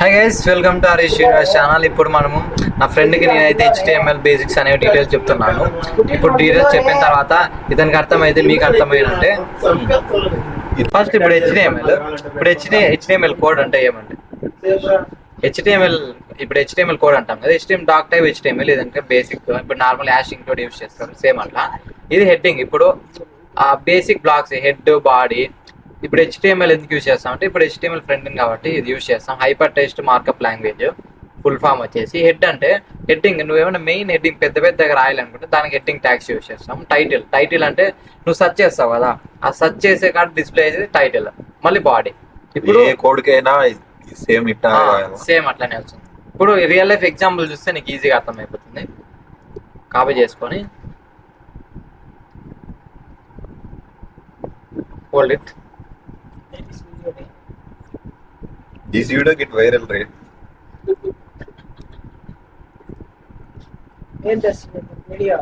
Hi guys, welcome to Harish universe channel. ఇప్పుడు మనము నా ఫ్రెండ్కి నేనైతే HTML బేసిక్స్ అనేవి డీటెయిల్స్ చెప్తున్నాను. ఇప్పుడు డీటెయిల్స్ చెప్పిన తర్వాత ఇతనికి అర్థమైతే మీకు అర్థమైందంటే ఫస్ట్ ఇప్పుడు HTML కోడ్ అంటే ఏమంటే HTML కోడ్ అంటాం కదా. HTML డాక్ టైప్ HTML ఇదంటే బేసిక్. ఇప్పుడు నార్మల్ హ్యాషింగ్ కోడ్ యూస్ చేస్తాం సేమ్ అట్లా. ఇది హెడ్డింగ్. ఇప్పుడు ఆ బేసిక్ బ్లాక్స్ హెడ్ బాడీ. ఇప్పుడు HTML ఎందుకు యూజ్ చేస్తాం అంటే ఇప్పుడు HTML ఫ్రంట్ ఎండ్ కాబట్టి ఇది యూజ్ చేస్తాం. Hypertext markup language full form వచ్చేసి హెడ్ అంటే హెడ్డింగ్. నువ్వేమైనా మెయిన్ హెడ్డింగ్ పెద్దగా రాయాలనుకుంటే దానికి హెడ్డింగ్ ట్యాగ్స్ యూజ్ చేస్తాం. టైటిల్ అంటే నువ్వు సెర్చ్ చేస్తావు కదా, ఆ సెర్చ్ చేసే కాడ డిస్ప్లే అయ్యేది టైటిల్. మళ్ళీ బాడీ. ఇప్పుడు కోడ్కైనా సేమ్ అట్లానే వస్తుంది. ఇప్పుడు రియల్ లైఫ్ ఎగ్జాంపుల్ చూస్తే నీకు ఈజీగా అర్థమైపోతుంది. కాపీ చేసుకొని hold it. This video get viral, right? Where does video?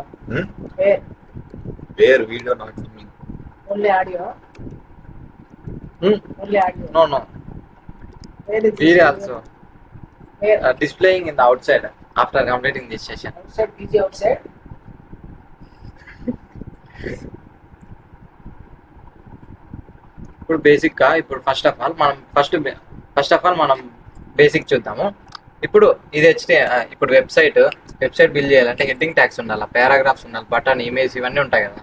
Where video not coming? Only audio. Only audio. No. Where is Video also. Where? Displaying in the outside after completing this session. Outside, busy outside. ఇప్పుడు basic గా ఇప్పుడు first of all మనం basic చూద్దాము. ఇప్పుడు ఇది ఇప్పుడు website build చేయాలంటే heading tags ఉండాలి, పారాగ్రాఫ్స్ ఉండాలి, బటన్, ఇమేజ్ ఇవన్నీ ఉంటాయి కదా.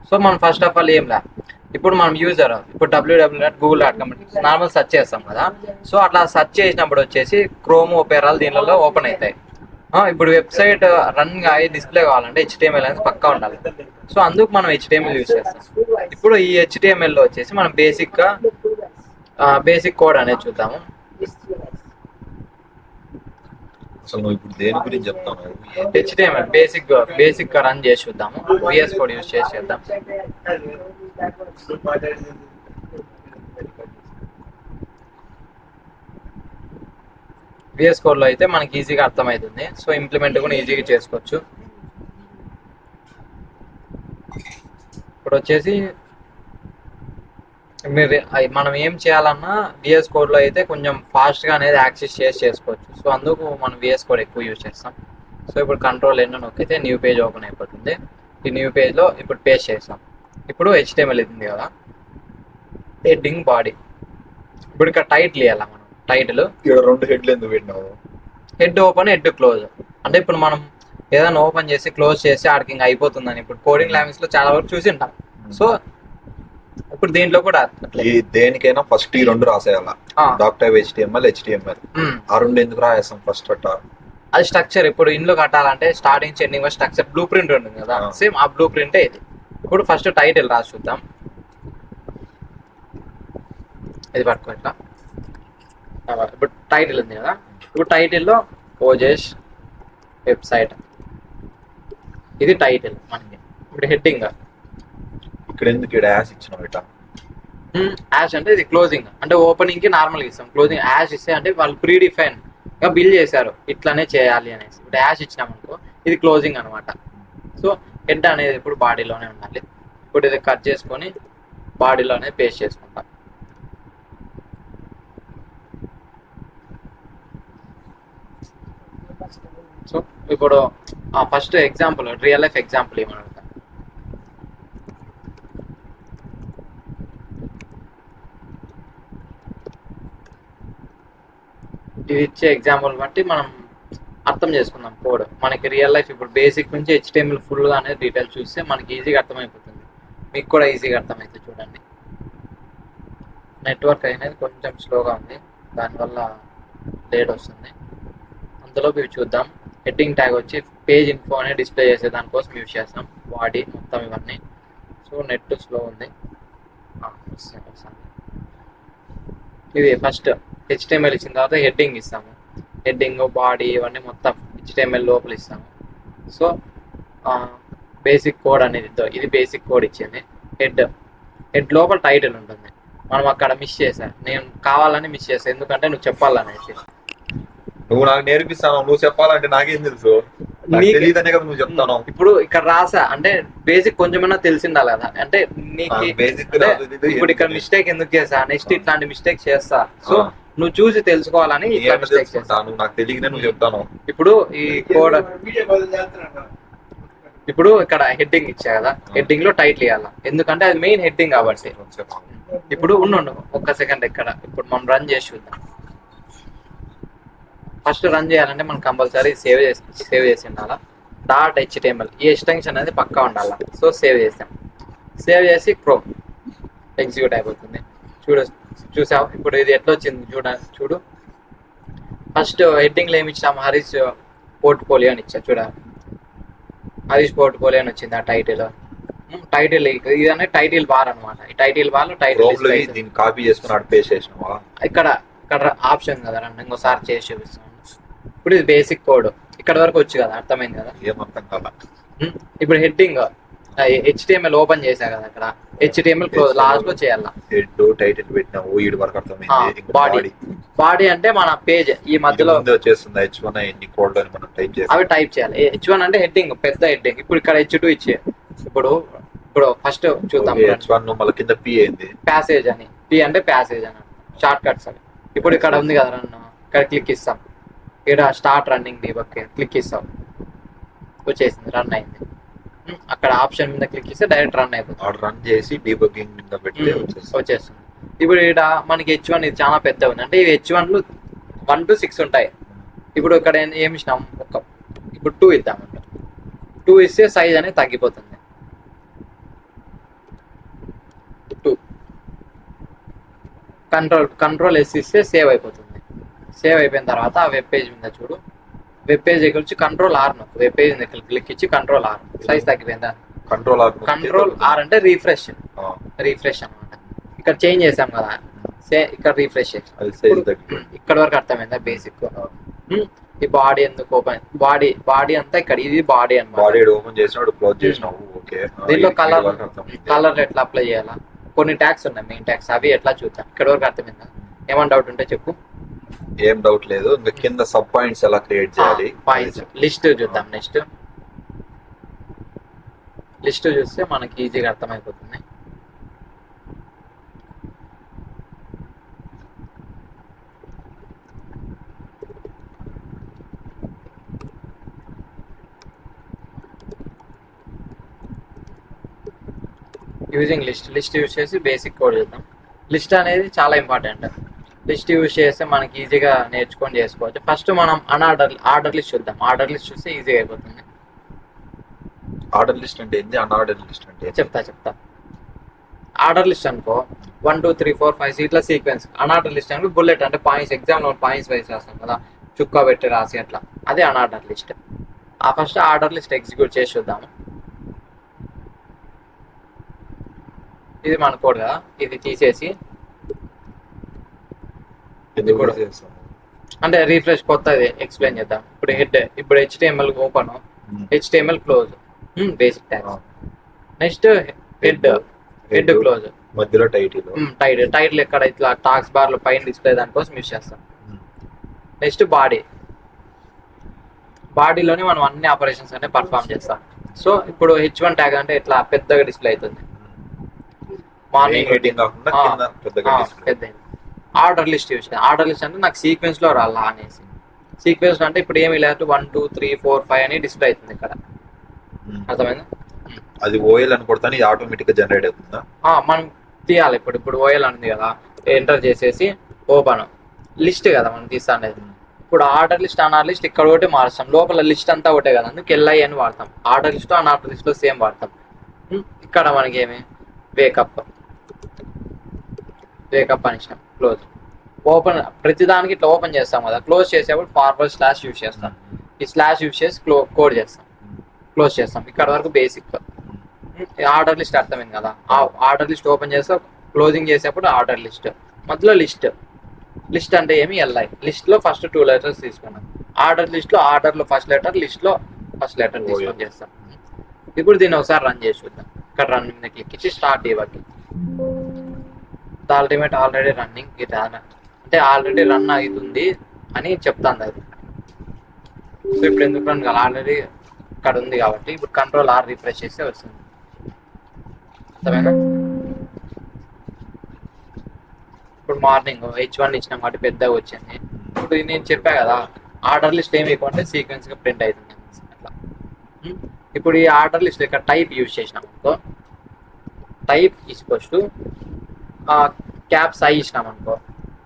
సో మనం ఫస్ట్ ఆఫ్ ఆల్ ఏం ఇప్పుడు మనం యూజర్ ఇప్పుడు www.google.com నార్మల్ సెర్చ్ చేస్తాం కదా. సో అట్లా సెర్చ్ చేసినప్పుడు వచ్చేసి క్రోమ్, ఓపెరాలు దీనిలో ఓపెన్ అవుతాయి. ఇప్పుడు వెబ్సైట్ రన్ అయ్యి డిస్ప్లే కావాలంటే HTML అనేది పక్కా ఉండాలి. సో అందుకు మనం HTML యూజ్ చేస్తాం. ఇప్పుడు ఈ HTML లో వచ్చేసి మనం బేసిక్ కోడ్ అనేది చూద్దాము. అసలు నువ్వు ఇప్పుడు దేని గురించి చెప్తాను? HTML బేసిక్ గా రన్ చేసి చూద్దాము. VS కోడ్ యూజ్ చేసి చేద్దాం. VS కోడ్ లో అయితే మనకి ఈజీగా అర్థమవుతుంది. సో ఇంప్లిమెంట్ కూడా ఈజీగా చేసుకోవచ్చు. ఇప్పుడు వచ్చేసి మనం ఏం చేయాలన్నా VS కోడ్ లో అయితే కొంచెం ఫాస్ట్ గా అనేది యాక్సెస్ చేసుకోవచ్చు. సో అందుకు మనం VS కోడ్ ఎక్కువ యూజ్ చేస్తాం. సో ఇప్పుడు కంట్రోల్ ఎన్ నొక్కితే న్యూ పేజ్ ఓపెన్ అయిపోతుంది. ఈ న్యూ పేజ్ లో ఇప్పుడు పేస్ట్ చేస్తాం. ఇప్పుడు HTML ఉంది కదా, హెడ్డింగ్, బాడీ. ఇప్పుడు ఇక్కడ టైటిల్ ఇవ్వాలి మనం. టైటిల్ ఇక్కడ రెండు హెడ్లు ఎందుకు పెట్టినావు? Head open, head close. అంటే ఇప్పుడు మనం ఏదైనా ఓపెన్ చేసి క్లోజ్ చేసి ఆడికి ఇంకా అయిపోతుందని ఇప్పుడు కోడింగ్ లాంగ్వేజ్ లో చాలా వరకు చూసి ఉంటాం. సో ఇప్పుడు దీంట్లో కూడా దేనికైనా ఫస్ట్ ఈ రెండు రాసేయాల. Dock type HTML. ఆ రెండు ఎందుకు రాసేస్తాం ఫస్ట్? అది స్ట్రక్చర్. ఇప్పుడు ఇంట్లో కట్టాలంటే starting ending structure blue print ఉంటుంది కదా, సేమ్ ఆ బ్లూ ప్రింటే ఇది. ఇప్పుడు ఫస్ట్ టైటిల్ రాసి చూద్దాం. ఇది పట్టుకో ఇట్లా. ఇప్పుడు టైటిల్ ఉంది కదా, ఇప్పుడు టైటిల్లో ఓజేష్ వెబ్సైట్, ఇది టైటిల్ మనకి. ఇప్పుడు హెడ్డింగ్ ఇక్కడ ఎందుకు ఇక్కడ యాష్ ఇచ్చినావు? ఇట్లా యాష్ అంటే ఇది క్లోజింగ్. అంటే ఓపెనింగ్ కి నార్మల్ ఇస్తాం, క్లోజింగ్ యాష్ ఇస్తే అంటే వాళ్ళు ప్రీడిఫైన్ గా బిల్డ్ చేశారు ఇట్లానే చేయాలి అనేసి. ఇప్పుడు యాష్ ఇచ్చినామనుకో ఇది క్లోజింగ్ అనమాట. సో హెడ్ అనేది ఇప్పుడు బాడీలోనే ఉండాలి. ఇప్పుడు ఇది కట్ చేసుకొని బాడీలోనే పేస్ట్ చేసుకుంటాం. సో ఇప్పుడు first example, real life example ఏమన్నా ఇది ఇచ్చే ఎగ్జాంపుల్ బట్టి మనం అర్థం చేసుకుందాం కోడ్. మనకి రియల్ లైఫ్ ఇప్పుడు బేసిక్ నుంచి HTML ఫుల్గా అనేది డీటెయిల్స్ చూస్తే మనకి ఈజీగా అర్థమైపోతుంది. మీకు కూడా ఈజీగా అర్థమవుతుంది. చూడండి, నెట్వర్క్ అనేది కొంచెం స్లోగా ఉంది, దానివల్ల లేట్ వస్తుంది. అందులో ఇవి చూద్దాం. హెడ్డింగ్ ట్యాగ్ వచ్చి పేజ్ ఇన్ఫో అనేది డిస్ప్లే చేసే దానికోసం యూజ్ చేస్తాం. బాడీ మొత్తం ఇవన్నీ. సో నెట్ స్లో ఉంది. ఇది ఫస్ట్ HTML ఇచ్చిన తర్వాత హెడ్డింగ్ ఇస్తాము. హెడ్డింగ్, బాడీ ఇవన్నీ మొత్తం HTML లోపల ఇస్తాము. సో బేసిక్ కోడ్ అనేది ఇది బేసిక్ కోడ్ ఇచ్చింది. హెడ్ లోపల టైటిల్ ఉంటుంది. మనం అక్కడ మిస్ చేసాను, నేను కావాలని మిస్ చేశాను, ఎందుకంటే నువ్వు చెప్పాలనేసి. నువ్వు నాకు నేర్పిస్తాను, నువ్వు చెప్పాలంటే నాకేం తెలుసు? తెలియదనే కదా నువ్వు చెప్తాను. ఇప్పుడు ఇక్కడ రాసా అంటే బేసిక్ కొంచెమైనా తెలిసిండాలి కదా. అంటే నీకు ఇప్పుడు ఇక్కడ మిస్టేక్ ఎందుకు చేసా, నెక్స్ట్ ఇట్లాంటి మిస్టేక్ చేస్తా. సో నువ్వు చూసి తెలుసుకోవాలని ఇట్లా నేను mistakes చేస్తావు. తెలుసుకుంటాను, నాకు తెలియకనే నువ్వు చెప్తాను. ఇప్పుడు ఈ కోడ్ ఇప్పుడు ఇక్కడ హెడ్డింగ్ ఇచ్చా కదా, హెడ్డింగ్ లో టైటిల్ ఇవ్వాలా, ఎందుకంటే అది మెయిన్ హెడ్డింగ్ కాబట్టి. ఇప్పుడు ఉండు ఒక్క సెకండ్, ఇక్కడ ఇప్పుడు మనం రన్ చేసి చూద్దాం. ఫస్ట్ రన్ చేయాలంటే మనం కంపల్సరీ సేవ్ చేసి ఉండాలా. .html ఈ ఎక్స్టెన్షన్ అనేది పక్కా ఉండాలి. సో సేవ్ చేసాం, సేవ్ చేసి క్రోమ్ ఎగ్జిక్యూట్ అయిపోతుంది. చూసావు ఇప్పుడు ఇది ఎట్లా వచ్చింది చూడు. ఫస్ట్ హెడ్డింగ్ లో ఏమి ఇచ్చాము, హరీష్ పోర్ట్ఫోలియో అని ఇచ్చా. చూడ హరీష్ పోర్ట్ఫోలియో అని వచ్చింది ఆ టైటిల్. ఇదనే టైటిల్ బార్ అనమాట. ఈ టైటిల్ బార్ లో టైటిల్ కాపీ చేసుకుని అక్కడ పేస్ట్ చేసినావా? ఇక్కడ ఆప్షన్ కదా రండి, ఇంకోసారి చేసి చూపిస్తాను. ఇప్పుడు ఇది బేసిక్ కోడ్ ఇక్కడ వరకు వచ్చి కదా, అర్థమైంది కదా. ఏమర్థం కాదా? ఇప్పుడు హెడ్డింగ్ HTML ఓపెన్ చేసా కదా, అక్కడ HTML క్లోజ్ లాస్ట్ లో చేయాలా. హెడ్ టైటిల్ పెట్టినావు, ఈడు వరకు అర్థమైంది. బాడీ అంటే మన పేజ్ ఈ మధ్యలో వచ్చేస్తుంది. H1 ఎన్ని కోడ్ అని మనం టైప్ చేయాలి, అవి టైప్ చేయాలి. H1 అంటే హెడ్డింగ్, పెద్ద హెడ్డింగ్. ఇప్పుడు ఇక్కడ H2 ఇచ్చే. ఇప్పుడు ఫస్ట్ చూద్దాం. H1 మళ్ళీ కింద P అయింది, ప్యాసేజ్ అని. P అంటే ప్యాసేజ్ అని షార్ట్ కట్స్ అవి. ఇప్పుడు ఇక్కడ ఉంది కదా రన్, ఇక్కడ క్లిక్ ఇస్తాం. ఇక్కడ స్టార్ట్ రన్నింగ్ డీబగ్ క్లిక్ ఇస్తాం, వచ్చేసింది, రన్ అయింది. అక్కడ ఆప్షన్ మీద క్లిక్ ఇస్తే డైరెక్ట్ రన్ అయిపోతుంది. రన్ చేసి డీబగ్గింగ్ మీద పెడితే వచ్చేస్తుంది. ఇప్పుడు ఇక్కడ మనకి H1 ఇది చాలా పెద్ద ఉంది, అంటే ఇవి H1లు 1 to 6 ఉంటాయి. ఇప్పుడు ఇక్కడ ఏమి ఇచ్చినాం, ఇప్పుడు 2 ఇద్దామంట. 2 ఇస్తే సైజ్ అనేది తగ్గిపోతుంది. 2 కంట్రోల్ S ఇస్తే సేవ్ అయిపోతుంది. సేవ్ అయిపోయిన తర్వాత ఆ వెబ్ పేజ్ మీద చూడు, వెబ్ పేజ్ దగ్గర వచ్చి కంట్రోల్-R నొక్కు. వెబ్ పేజ్ దగ్గర క్లిక్ ఇచ్చి కంట్రోల్-R, సైజ్ తగ్గిపోయిందా? కంట్రోల్-R అంటే రీఫ్రెష్ అనమాట. ఇక్కడ చేంజ్ చేసాం కదా, ఇక్కడ రీఫ్రెష్ చేసి ఇక్కడ వరకు అర్థమైందా బేసిక్. ఈ బాడీ ఎందుకు ఓపెన్, బాడీ అంతా ఇక్కడ, ఇది బాడీ అన్నమాట. బాడీ ఓపెన్ చేసినాడు, క్లోజ్ చేసినావు. ఓకే, దీంట్లో కలర్ ఎట్లా అప్లై చేయాలా, కొన్ని ట్యాగ్స్ ఉన్నాయి, మెయిన్ ట్యాగ్స్, అవి ఎట్లా చూద్దాం. ఇక్కడ వరకు అర్థమైందా? ఏమైనా డౌట్ ఉంటే చెప్పు. ఏం డౌట్ లేదు. ఇంకా కింద సబ్ పాయింట్స్ ఎలా క్రియేట్ చేయాలి, పాయింట్స్ లిస్ట్ చూద్దాం. నెక్స్ట్ లిస్ట్ చూస్తే మనకి ఈజీగా అర్థమైపోతుంది. యూజింగ్ లిస్ట్ యూజ్ చేసి బేసిక్ కోడ్ చూద్దాం. లిస్ట్ అనేది చాలా ఇంపార్టెంట్. లిస్ట్ యూజ్ చేస్తే మనకి ఈజీగా నేర్చుకొని చేసుకోవచ్చు. ఫస్ట్ మనం ఆర్డర్ లిస్ట్ చూద్దాం. ఆర్డర్ లిస్ట్ చూస్తే ఈజీగా అయిపోతుంది. ఆర్డర్ లిస్ట్ అంటే ఏంటి, అన్ఆర్డర్ లిస్ట్ అంటే చెప్తా. ఆర్డర్ లిస్ట్ అనుకో 1 2 3 4 5 ఇట్లా సీక్వెన్స్. అన్ఆర్డర్ లిస్ట్ అనుకో బుల్లెట్, అంటే పాయింట్స్, ఎగ్జామ్లో పాయింట్స్ వైస్ రాస్తాం కదా, చుక్క పెట్టి రాసి అట్లా, అదే అన్ఆర్డర్ లిస్ట్. ఆ ఫస్ట్ ఆర్డర్ లిస్ట్ ఎగ్జిక్యూట్ చేసి చూద్దాము. ఇది మన కోడ్ కదా, ఇది తీసేసి అంటే రీఫ్రెష్ కొత్తది ఎక్స్ప్లెయిన్ చేద్దాం. ఇప్పుడు HTML open, HTML close, basic tags. Next head close, మధ్యలో టైటిల్ ఎక్కడ ఇట్లా టాక్స్ బార్ లో పైన డిస్ప్లే దానికోసం యూస్ చేస్తాం. నెక్స్ట్ బాడీలోనే మనం అన్ని ఆపరేషన్స్ అంటే పర్ఫామ్ చేస్తాం. సో ఇప్పుడు H1 ట్యాగ్ అంటే ఇట్లా పెద్దగా డిస్ప్లే అవుతుంది. మార్నింగ్ పెద్ద. ఆర్డర్ లిస్ట్ యూస్ చేయాలి. ఆర్డర్ లిస్ట్ అంటే నాకు సీక్వెన్స్ లో రాలా అనేసి. సీక్వెన్స్ అంటే ఇప్పుడు ఏమి లేదు, 1 2 3 4 5 అని డిస్ప్లే అవుతుంది ఇక్కడ. అర్థమైందా? అది ఓఎల్ అని కొడతాను, ఇది ఆటోమేటిక్ గా జనరేట్ అవుతుందా? మనం తీయాలి. ఇప్పుడు ఓఎల్ అనేది కదా, ఎంటర్ చేసేసి ఓపెన్ లిస్ట్ కదా మనం తీస్తా అనేది. ఇప్పుడు ఆర్డర్ లిస్ట్ అన్ఆర్డర్ లిస్ట్ ఇక్కడ ఒకటి మారుస్తాం, లోపల లిస్ట్ అంతా ఒకటే కదా, అందుకు LI అని వాడతాం. ఆర్డర్ లిస్ట్ అన్ఆర్డర్ లిస్ట్ లో సేమ్ వాడతాం. ఇక్కడ మనకి ఏమి వేకప్ అని ఇష్టం. క్లోజ్, ఓపెన్, ప్రతిదానికి ఇట్లా ఓపెన్ చేస్తాం కదా, క్లోజ్ చేసేప్పుడు ఫార్వర్డ్ స్లాష్ యూజ్ చేస్తాం. ఈ స్లాష్ యూజ్ చేసి కోడ్ చేస్తాం, క్లోజ్ చేస్తాం. ఇక్కడ వరకు బేసిక్. ఆర్డర్ లిస్ట్ అర్థమైంది కదా. ఆర్డర్ లిస్ట్ ఓపెన్ చేస్తే క్లోజింగ్ చేసేప్పుడు ఆర్డర్ లిస్ట్, మధ్యలో లిస్ట్ అంటే ఏమి LI. లిస్ట్ లో ఫస్ట్ 2 లెటర్స్ తీసుకున్నాం. ఆర్డర్ లిస్ట్ లో ఆర్డర్ లో ఫస్ట్ లెటర్, లిస్ట్ లో ఫస్ట్ లెటర్ తీసుకొని చేస్తాం. ఇప్పుడు దీన్ని ఒకసారి రన్ చేసి చూద్దాం. ఇక్కడ రన్ మీద క్లిక్ ఇచ్చి start debug. Ultimate already running, అంటే ఆల్రెడీ రన్ అవుతుంది అని చెప్తాను అది. సో ఇప్పుడు ఎందుకు రన్ కాదు, ఆల్రెడీ ఇక్కడ ఉంది కాబట్టి. ఇప్పుడు కంట్రోల్-R రిఫ్రెష్ చేస్తే వస్తుంది. అర్థమైనా? ఇప్పుడు మార్నింగ్ H1 ఇచ్చినాం కాబట్టి పెద్దగా వచ్చింది. ఇప్పుడు నేను చెప్పా కదా ఆర్డర్ లిస్ట్ ఏమి ఇవ్వకుంటే సీక్వెన్స్ గా ప్రింట్ అవుతుంది అట్లా. ఇప్పుడు ఈ ఆర్డర్ లిస్ట్ ఇక్కడ టైప్ యూజ్ చేసినాం అనుకో, type equals to caps I ఇచ్చినాం అనుకో,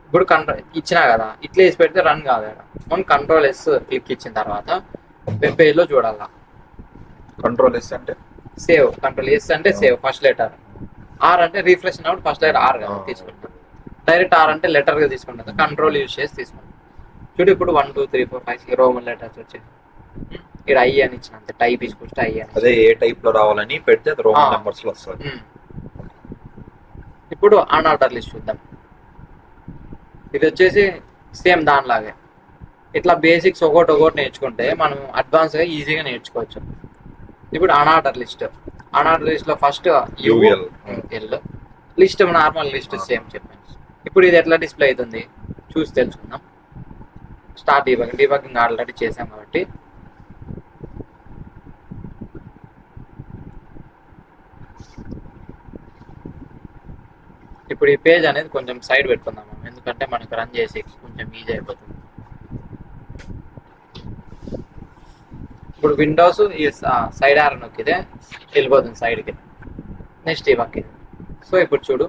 ఇప్పుడు కంట్రోల్ ఇచ్చినా కదా ఇట్లా వేసి పెడితే రన్ కాదు కదా. మనం కంట్రోల్ ఎస్ క్లిక్ ఇచ్చిన తర్వాత వెబ్ పేజ్ లో చూడాలా. కంట్రోల్ ఎస్ అంటే సేవ్, కంట్రోల్ ఎస్ అంటే సేవ్ ఫస్ట్ లెటర్, ఆర్ అంటే రీఫ్రెష్ అన్నప్పుడు ఫస్ట్ లెటర్ ఆర్ కదా తీసుకుంటాం, డైరెక్ట్ ఆర్ అంటే లెటర్ గా తీసుకుంటాం, కంట్రోల్ యూజ్ చేసి తీసుకుంటాం. చూడు ఇప్పుడు 1 2 3 4 5 రోమన్ లెటర్స్ వచ్చేసి ఇక్కడ ఐ అని ఇచ్చిన అంతే, టైప్ తీసుకొస్తే ఐ అని. అదే ఏ టైప్ లో రావాలని పెడితే అది రోమన్ నెంబర్స్ లో వస్తుంది. ఇప్పుడు అన్ఆర్డర్ లిస్ట్ చూద్దాం. ఇది వచ్చేసి సేమ్ దానిలాగే ఇట్లా బేసిక్స్ ఒకటి నేర్చుకుంటే మనం అడ్వాన్స్ గా ఈజీగా నేర్చుకోవచ్చు. ఇప్పుడు అన్ఆర్డర్ లిస్ట్ లో first UL list normal list same చెప్పాను. ఇప్పుడు ఇది ఎట్లా డిస్ప్లే అవుతుంది చూసి తెలుసుకుందాం. స్టార్ట్ డీబగింగ్ ఆల్రెడీ చేసాం కాబట్టి ఇప్పుడు ఈ పేజ్ అనేది కొంచెం సైడ్ పెట్టుకుందాం, ఎందుకంటే మనకు రన్ చేసి కొంచెం ఈజీ అయిపోతుంది. ఇప్పుడు విండోస్ ఈ సైడ్ ఆర్ నొక్కితే వెళ్ళిపోతుంది సైడ్కి, నెక్స్ట్ ఈ పక్కి. సో ఇప్పుడు చూడు,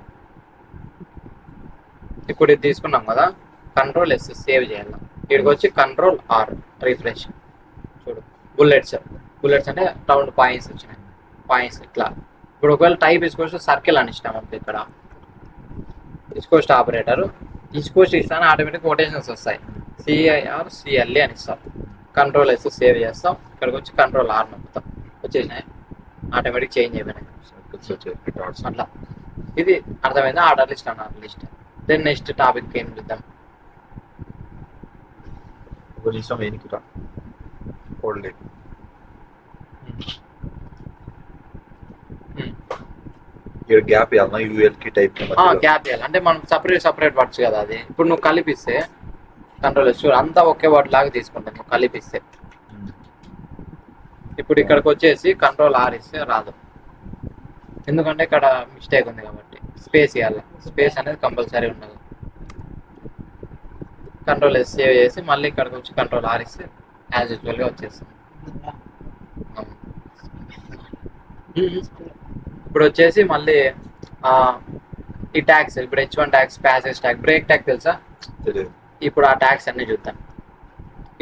ఇప్పుడు ఇది తీసుకున్నాం కదా, కంట్రోల్ ఎస్ సేవ్ చేయాలి. ఇక్కడికి వచ్చి కంట్రోల్ ఆర్ రిఫ్రెష్. చూడు బుల్లెట్స్ అంటే రౌండ్ పాయింట్స్ వచ్చినాయి, పాయింట్స్ ఇట్లా. ఇప్పుడు ఒకవేళ టైప్ ఇసుకోవచ్చు సర్కిల్ అని ఇష్టం మనకి, ఇక్కడ ఇసుకోస్ట్ ఆపరేటర్ ఇసుకోస్ట్ ఇస్తాను ఆటోమేటిక్ కొటేషన్స్ వస్తాయి, సిఐఆర్ సిఎల్ఏ అని ఇస్తాం. కంట్రోల్ ఎస్ సేవ్ చేస్తాం, ఇక్కడికి వచ్చి కంట్రోల్ ఆర్ నొక్కుతాం, వచ్చేసినాయి ఆటోమేటిక్ చేంజ్ అయిపోయినాయి అట్లా. ఇది అర్థమైందా ఆర్డర్ లిస్ట్ అన్నారు లిస్ట్. దెన్ నెక్స్ట్ టాపిక్ ఏం చూద్దాం. గ్యాప్ ఇవ్వాలన్నా యూఎల్ కి టైప్ గ్యాప్ ఇవ్వాలి అంటే మనం సపరేట్ వర్డ్స్ కదా అది. ఇప్పుడు నువ్వు కలిపిస్తే కంట్రోల్ ఎస్ అంతా ఒకే వర్డ్ లాగా తీసుకుంటాం నువ్వు కలిపిస్తే. ఇప్పుడు ఇక్కడికి వచ్చేసి కంట్రోల్ ఆర్ ఇస్తే రాదు, ఎందుకంటే ఇక్కడ మిస్టేక్ ఉంది కాబట్టి. స్పేస్ ఇవ్వాలి, స్పేస్ అనేది కంపల్సరీ ఉండదు. కంట్రోల్ ఎస్ సేవ్ చేసి మళ్ళీ ఇక్కడికి వచ్చి కంట్రోల్ ఆర్ ఇస్తే యాజ్ యూజువల్గా వచ్చేస్తుంది. ఇప్పుడు వచ్చేసి మళ్ళీ ఈ ట్యాగ్స్, ఇప్పుడు H1 tags, passage tag, break tag తెలుసా? ఇప్పుడు ఆ ట్యాగ్స్ అన్ని చూద్దాం.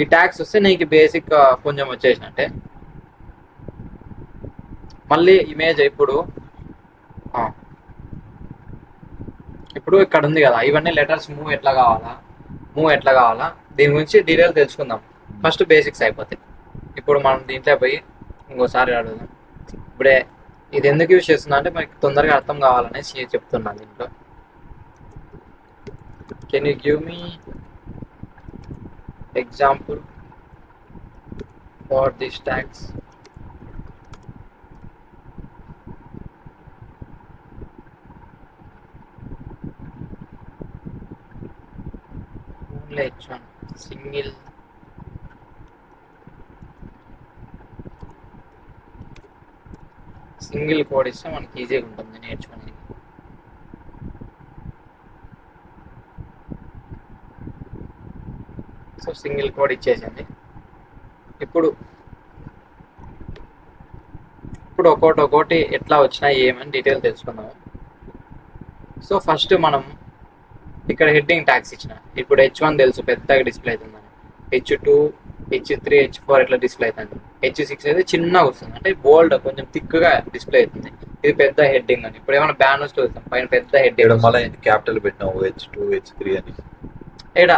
ఈ ట్యాగ్స్ వస్తే నీకు బేసిక్ కొంచెం వచ్చేసినట్టే. మళ్ళీ ఇమేజ్ ఇప్పుడు ఇక్కడ ఉంది కదా, ఇవన్నీ లెటర్స్ మూవ్ ఎట్లా కావాలా దీని గురించి డీటెయిల్ తెలుసుకుందాం. ఫస్ట్ బేసిక్స్ అయిపోతాయి. ఇప్పుడు మనం దీంట్లో పోయి ఇంకోసారి అడుగుదాం. ఇప్పుడే ఇది ఎందుకు యూజ్ చేస్తున్నా అంటే మనకి తొందరగా అర్థం కావాలనేసి చెప్తున్నాను. దీంట్లో can you give me example for this tags? H1 single code ఇస్తే మనకి ఈజీగా ఉంటుంది నేర్చుకునేది. సో సింగిల్ కోడ్ ఇచ్చేసింది. ఇప్పుడు ఒక్కోటి ఎట్లా వచ్చినాయి ఏమని డీటెయిల్ తెలుసుకుందాము. సో ఫస్ట్ మనం ఇక్కడ హెడ్డింగ్ ట్యాగ్స్ ఇచ్చిన. ఇప్పుడు H1 తెలుసు పెద్దగా డిస్ప్లే అవుతుందని, H2 H3 H4 ఇట్లా డిస్ప్లే అవుతుంది. H6 అయితే చిన్నగా వస్తుంది, అంటే బోల్డ్ కొంచెం థిక్గా డిస్ప్లే అవుతుంది. ఇది పెద్ద హెడ్డింగ్ అని. ఇప్పుడు ఏమైనా బ్యాన్ వస్తే వస్తాం పైన పెద్ద హెడ్డింగ్, మళ్ళీ క్యాపిటల్ పెట్టినావు H2 H3 అని. ఇక్కడ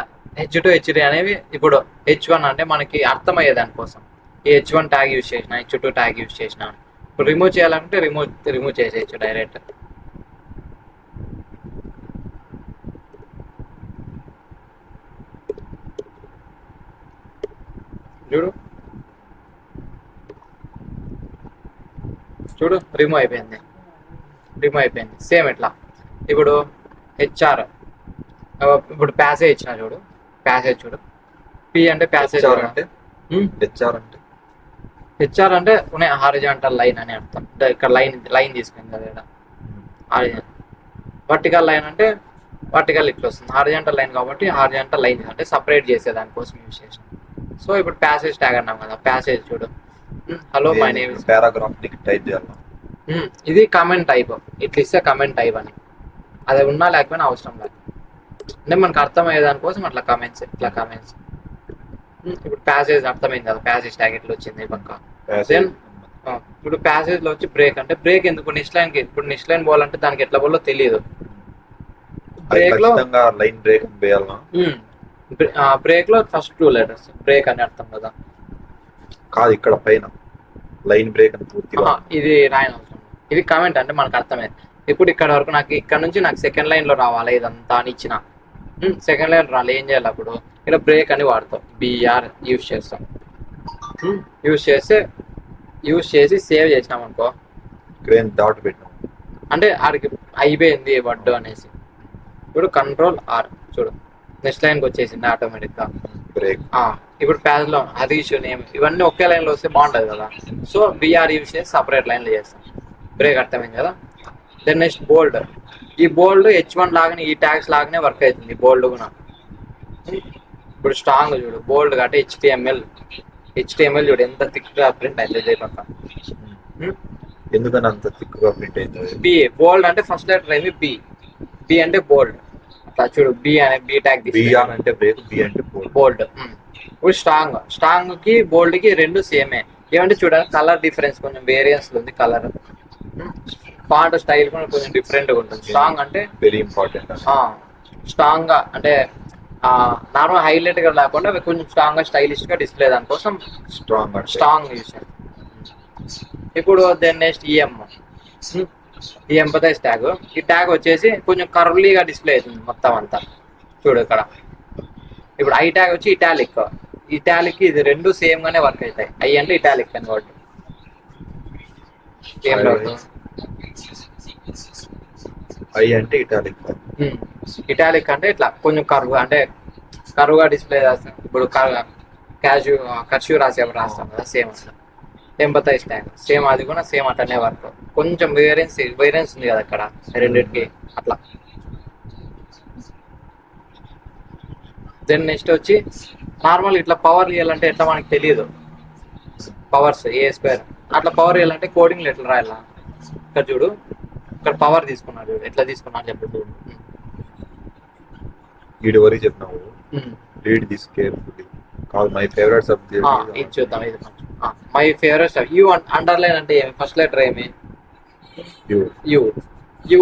H2 H3 అనేవి ఇప్పుడు H1 అంటే మనకి అర్థమయ్యే దానికోసం ఈ H1 ట్యాగ్ యూజ్ చేసిన, H2 ట్యాగ్ యూజ్ చేసిన. ఇప్పుడు రిమూవ్ చేయాలంటే రిమూవ్ చేసేయచ్చు డైరెక్ట్. చూడు రిమూవ్ అయిపోయింది. సేమ్ ఇట్లా. ఇప్పుడు హెచ్ఆర్, ఇప్పుడు ప్యాసేజ్ ఇచ్చిన చూడు, చూడు పి అంటే ప్యాసేజ్ అంటే హెచ్ఆర్ అంటే హారిజాంటల్ లైన్ అని అర్థం. ఇక్కడ లైన్ తీసుకుంది కదా, వర్టికల్ లైన్ అంటే వర్టికల్ ఇట్లా వస్తుంది. హారిజాంటల్ లైన్ కాబట్టి హారిజాంటల్ లైన్ అంటే సపరేట్ చేసే దానికోసం యూజ్ చేసాం. సో ఇప్పుడు ప్యాసేజ్ ట్యాగ్ అన్నాం కదా, ప్యాసేజ్ చూడు. Hello my name is, paragraph type చేయాలి. ఇది కమెంట్ టైప్, ఇట్లా ఇస్తే కమెంట్ టైప్ అని. అది ఉన్నా లేకపోయినా అవసరం లేదు, అంటే మనకు అర్థమయ్యే దానికోసం అట్లా కమెంట్స్, ఇట్లా కమెంట్స్. ఇప్పుడు ప్యాసేజ్ అర్థమైంది కదా, ప్యాసేజ్ ట్యాగ్ ఎట్లా వచ్చింది పక్క. దెన్ ఇప్పుడు ప్యాసేజ్ లో వచ్చి బ్రేక్, అంటే బ్రేక్ ఎందుకు నెక్స్ట్ లైన్ కి, ఇప్పుడు నెక్స్ట్ లైన్ పోవాలంటే దానికి ఎట్లా పోవాలో తెలియదు. బ్రేక్ లో లైన్ బ్రేక్ అని వేయాలనా? బ్రేక్ లో ఫస్ట్ 2 లెటర్స్ బ్రేక్ అని అర్థం కదా. కాదు, ఇక్కడ పైన లైన్ బ్రేక్ అని పూర్తిగా ఇది రాయన అవసరం, ఇది కామెంట్ అంటే మనకు అర్థమైంది. ఇప్పుడు ఇక్కడ వరకు నాకు ఇక్కడ నుంచి నాకు సెకండ్ లైన్ లో రావాలి ఇదంతా అని ఇచ్చిన, సెకండ్ లైన్ రావాలి. ఏం చేయాలి అప్పుడు, ఇక్కడ బ్రేక్ అని వాడతాం, బిఆర్ యూజ్ చేస్తాం. యూజ్ చేసి సేవ్ చేసినాం అనుకో, ఇక్కడ డాట్ పెట్టినాం అంటే ఆడికి అయిపోయింది వర్డ్ అనేసి. ఇప్పుడు కంట్రోల్ ఆర్ చూడు, నెక్స్ట్ లైన్కి వచ్చేసింది ఆటోమేటిక్గా బ్రేక్. ఇప్పుడు ప్యాజ్ లో అది ఇష్యూ నేమ్ ఇవన్నీ ఒకే లైన్ లో వస్తే బాగుంటది కదా. సో బిఆర్ యూజ్ చేసి సపరేట్ లైన్లో చేస్తాం. బ్రేక్ అర్థమైంది కదా. దెన్ నెక్స్ట్ బోల్డ్, ఈ బోల్డ్ H1 లాగానే ఈ ట్యాగ్స్ లాగానే వర్క్ అవుతుంది బోల్డ్ కూడా. ఇప్పుడు స్ట్రాంగ్ చూడు, బోల్డ్ కాబట్టి హెచ్టిఎంఎల్ చూడు ఎంత థిక్ గా ప్రింట్ అయింది పక్క. ఎందుకని అంత థిక్ గా ప్రింట్ అయింది? బి బోల్డ్ అంటే ఫస్ట్ లెటర్ ఏమి బి, బి అంటే బోల్డ్. అట్లా చూడు, బి అనే బి ట్యాగ్ అంటే బ్రేక్, బి అంటే బోల్డ్. ఇప్పుడు స్ట్రాంగ్ కి బోల్డ్ కి రెండు సేమే. ఏమంటే చూడండి కలర్ డిఫరెన్స్ కొంచెం వేరియన్స్ ఉంది కలర్, ఫాంట్ స్టైల్ కూడా కొంచెం డిఫరెంట్ గా ఉంటుంది. స్ట్రాంగ్ అంటే వెరీ ఇంపార్టెంట్. స్ట్రాంగ్ గా అంటే నార్మల్ హైలైట్ గా లేకుండా కొంచెం స్ట్రాంగ్ గా స్టైలిష్ గా డిస్ప్లే దానికోసం స్ట్రాంగ్ యూస్ చేస్తాం. ఇప్పుడు దెన్ నెక్స్ట్ ఈ ఎంపథైజ్ ట్యాగ్, ఈ ట్యాగ్ వచ్చేసి కొంచెం కర్వ్లీగా డిస్ప్లే అవుతుంది మొత్తం అంతా. చూడు ఇక్కడ ఇప్పుడు ఐ ట్యాగ్ వచ్చి ఇటాలిక్ ఇది రెండు సేమ్ గానే వర్క్ అవుతాయి. ఐ అంటే ఇటాలిక్ అని వాడు ఐ అంటే ఇటాలిక్ అంటే ఇట్లా కొంచెం కర్వ్గా డిస్ప్లే చేస్తాం. ఇప్పుడు కర్ష్యూ రాస్తాం కదా సేమ్ అట్లా. ఎంపథైజ్ ట్యాగ్ సేమ్, అది కూడా సేమ్ అట్లనే వర్క్, కొంచెం వేరియన్స్ ఉంది కదా అక్కడ రెండింటికి అట్లా. దెన్ నెక్స్ట్ వచ్చి నార్మల్ ఇట్లా పవర్ ఇవ్వాలంటే ఎట్లా మనకి తెలియదు, పవర్స్ A² అట్లా పవర్ ఇవ్వాలంటే కోడింగ్లో ఎట్లా రాయాలా. ఇక్కడ చూడు, ఇక్కడ పవర్ తీసుకున్నాడు చూడు, ఎట్లా తీసుకున్నాడు చెప్పు చూడు. వీడి వరకు చెప్పినావు, రీడ్ దిస్ కేర్ఫుల్లీ. కాదు, మై ఫేవరెట్ సబ్జెక్ట్ ఇది చూద్దాం. ఇది మై ఫేవరెట్ యూ అండర్లైన్ అంటే ఏమి, ఫస్ట్ లెటర్ ఏమి యూ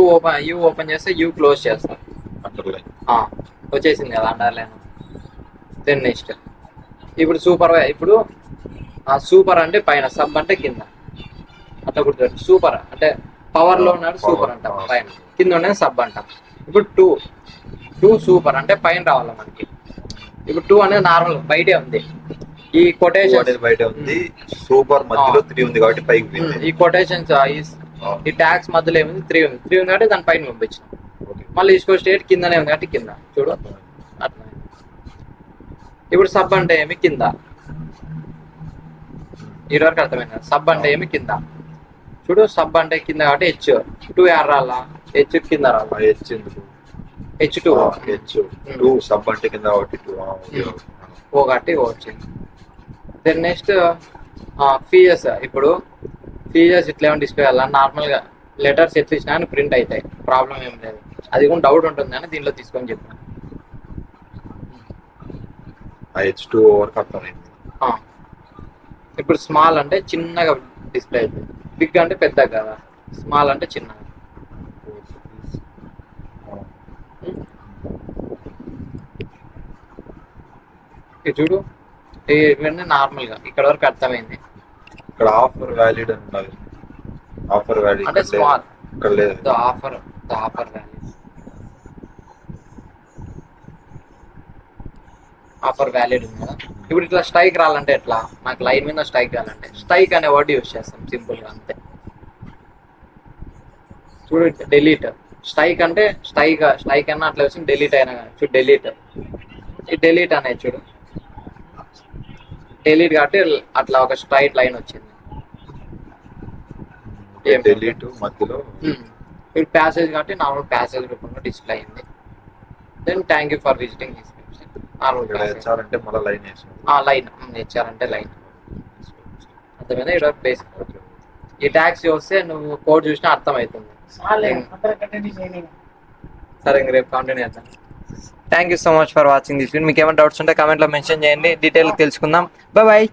ఓపెన్ చేస్తే యూ క్లోజ్ చేస్తాం, అండర్లైన్ వచ్చేసింది కదా అండర్లైన్. దెన్ నెక్స్ట్ ఇప్పుడు ఇప్పుడు సూపర్ అంటే పైన, సబ్ అంటే కింద, అట్లా గుర్తు. సూపర్ అంటే పవర్ లో ఉన్నాడు సూపర్ అంటాం, పైన కింద ఉండేది సబ్ అంటాం. ఇప్పుడు టూ సూపర్ అంటే పైన రావాలి మనకి. ఇప్పుడు 2 అనేది నార్మల్ బయటే ఉంది, ఈ కొటేషన్ బయట ఉంది, సూపర్ మధ్యలో 3 ఉంది కాబట్టి పైకి. ఈ కొటేషన్స్ ఈ ట్యాగ్స్ మధ్యలో ఏముంది 3 ఉంది కాబట్టి దాని పైన పంపించిన. మళ్ళీ ఈస్కో స్టేట్ కిందనే ఉంది కాబట్టి కింద చూడు అట్లా. ఇప్పుడు సబ్ అంటే ఏమి కింద, ఈ వరకు అర్థమైంది. సబ్ అంటే ఏమి కింద చూడు, సబ్ అంటే కింద కాబట్టి H2 రాలా, H కింద రాలా, H2 సబ్ అంటే కింద కాబట్టి 2 ఒకటి వచ్చింది. దెన్ నెక్స్ట్ ఫీచర్స్, ఇప్పుడు ఫీచర్స్ ఇట్లా ఏమైనా డిస్ప్లే అవ్వాలా, నార్మల్గా లెటర్స్ ఎట్లా ఇచ్చినా కానీ ప్రింట్ అవుతాయి, ప్రాబ్లం ఏం లేదు. అది కూడా డౌట్ ఉంటుంది కానీ దీనిలో తీసుకొని చెప్పాను. H2 వరకు అర్థమైంది. ఇప్పుడు స్మాల్ అంటే చిన్నగా డిస్ప్లే అవుతుంది, బిగ్ అంటే పెద్దగా కదా, స్మాల్ అంటే చిన్నగా. ఇది చూడు, ఇవన్నీ నార్మల్గా ఇక్కడ వరకు అర్థమైంది. ఇక్కడ ఆఫర్ వ్యాలిడ్ అని ఉన్నది, ఆఫర్ వ్యాలిడ్ అంటే స్మాల్, ఇక్కడ లేదు. ఆఫర్ వ్యాలిడ్, ఆఫర్ వ్యాలిడ్ ఉంది కదా. ఇప్పుడు ఇట్లా స్ట్రైక్ రావాలంటే ఎట్లా, నాకు లైన్ మీద స్ట్రైక్ రావాలంటే స్ట్రైక్ అనే వర్డ్ యూజ్ చేస్తాం సింపుల్గా అంతే. చూడు డెలీట్, స్ట్రైక్ అంటే స్ట్రైక్ అన్న అట్లా వచ్చి డెలీట్ అయినా కానీ చూడు డెలీట్, ఈ డెలీట్ అనేది చూడు డెలీట్ కాబట్టి అట్లా ఒక స్ట్రైట్ లైన్ వచ్చింది. డెలీట్ మధ్యలో ఇప్పుడు ప్యాసేజ్ కాబట్టి నార్మల్ ప్యాసేజ్ రూపంలో డిస్ప్లే అయింది. Then thank you for visiting this website. ఇక్కడ హెచ్ఆర్ అంటే మళ్ళీ లైన్ వేసి లైన్ హెచ్ఆర్ అంటే లైన్ అర్థమైందా? ఇక్కడ బేసిక్ ఈ ట్యాక్స్ చూస్తే నువ్వు కోడ్ చూసినా అర్థమవుతుంది. చాలే అందరూ కంటిన్యూ చేయండి. సరే ఇంక రేపు కంటిన్యూ చేద్దాం. Thank you so much for watching this video. మీకు ఏమైనా డౌట్స్ ఉంటే కామెంట్లో మెన్షన్ చేయండి, డీటెయిల్ తెలుసుకుందాం. బాయ్.